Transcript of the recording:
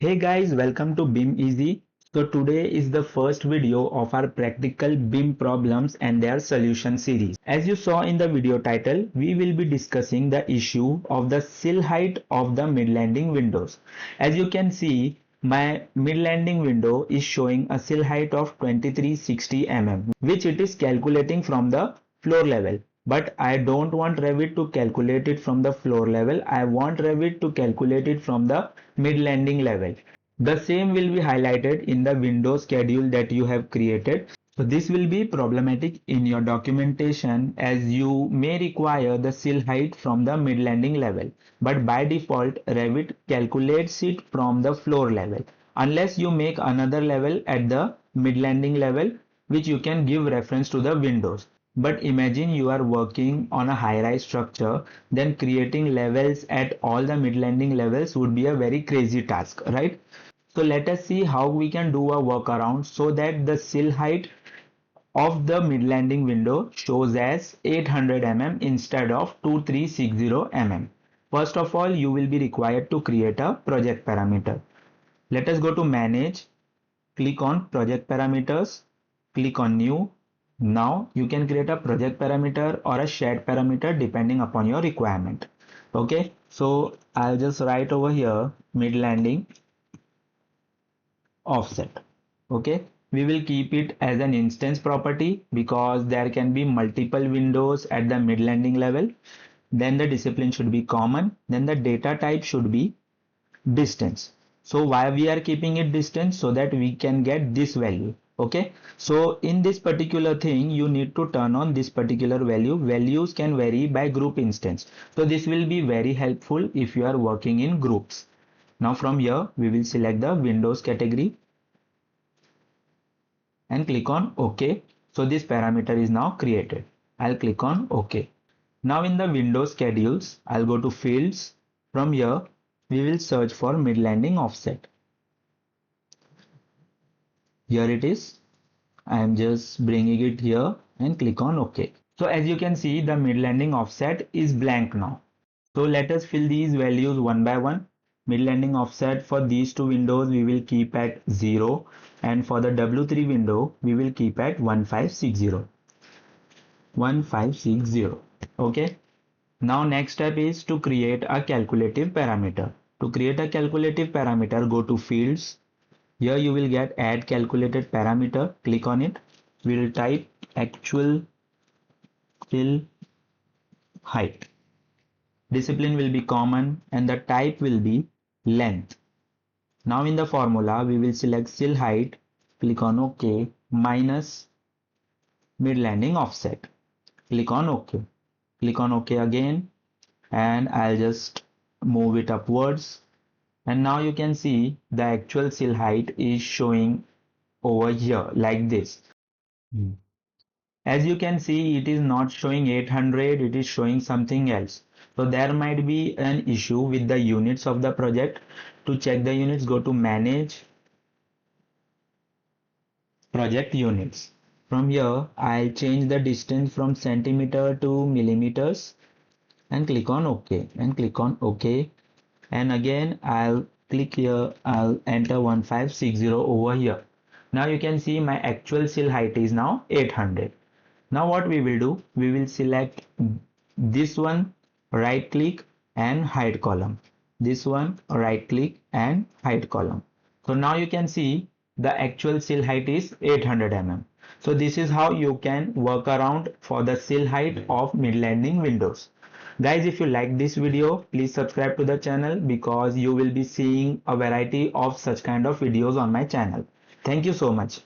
Hey guys, welcome to BIM Easy. So today is the first video of our practical BIM problems and their solution series. As you saw in the video title, we will be discussing the issue of the sill height of the mid-landing windows. As you can see, my mid-landing window is showing a sill height of 2360 mm, which it is calculating from the floor level. But I don't want Revit to calculate it from the floor level. I want Revit to calculate it from the mid-landing level. The same will be highlighted in the window schedule that you have created. So this will be problematic in your documentation as you may require the sill height from the mid-landing level. But by default, Revit calculates it from the floor level. Unless you make another level at the mid-landing level, which you can give reference to the windows. But imagine you are working on a high-rise structure, then creating levels at all the mid-landing levels would be a very crazy task, right? So let us see how we can do a workaround so that the sill height of the mid-landing window shows as 800 mm instead of 2360 mm. First of all, you will be required to create a project parameter. Let us go to Manage, click on Project Parameters, click on New. Now you can create a project parameter or a shared parameter depending upon your requirement. Okay, so I'll just write over here mid-landing offset. Okay, we will keep it as an instance property because there can be multiple windows at the mid-landing level. Then the discipline should be common. Then the data type should be distance. So why we are keeping it distance? So that we can get this value. Okay, so in this particular thing you need to turn on this particular value. Values can vary by group instance, so this will be very helpful if you are working in groups. Now from here we will select the Windows category and click on OK. So this parameter is now created. I'll click on OK. Now in the Windows schedules, I'll go to fields. From here we will search for mid-landing offset. Here it is. I am just bringing it here and click on OK. So as you can see, the mid-landing offset is blank now. So let us fill these values one by one. Mid-landing offset for these two windows we will keep at 0, and for the W3 window we will keep at 1560. 1560. Okay. Now next step is to create a calculative parameter. To create a calculative parameter, go to fields. Here you will get add calculated parameter. Click on it. We will type actual sill height. Discipline will be common and the type will be length. Now in the formula we will select sill height, click on OK, minus mid-landing offset. Click on OK. Click on OK again and I'll just move it upwards. And now you can see the actual sill height is showing over here like this. As you can see, it is not showing 800, it is showing something else. So there might be an issue with the units of the project. To check the units, go to Manage, Project Units. From here, I'll change the distance from centimeter to millimeters and click on OK and click on OK. And again, I'll click here, I'll enter 1560 over here. Now you can see my actual sill height is now 800. Now what we will do, we will select this one, right click and hide column. This one, right click and hide column. So now you can see the actual sill height is 800 mm. So this is how you can work around for the sill height of mid-landing windows. Guys, if you like this video, please subscribe to the channel because you will be seeing a variety of such kind of videos on my channel. Thank you so much.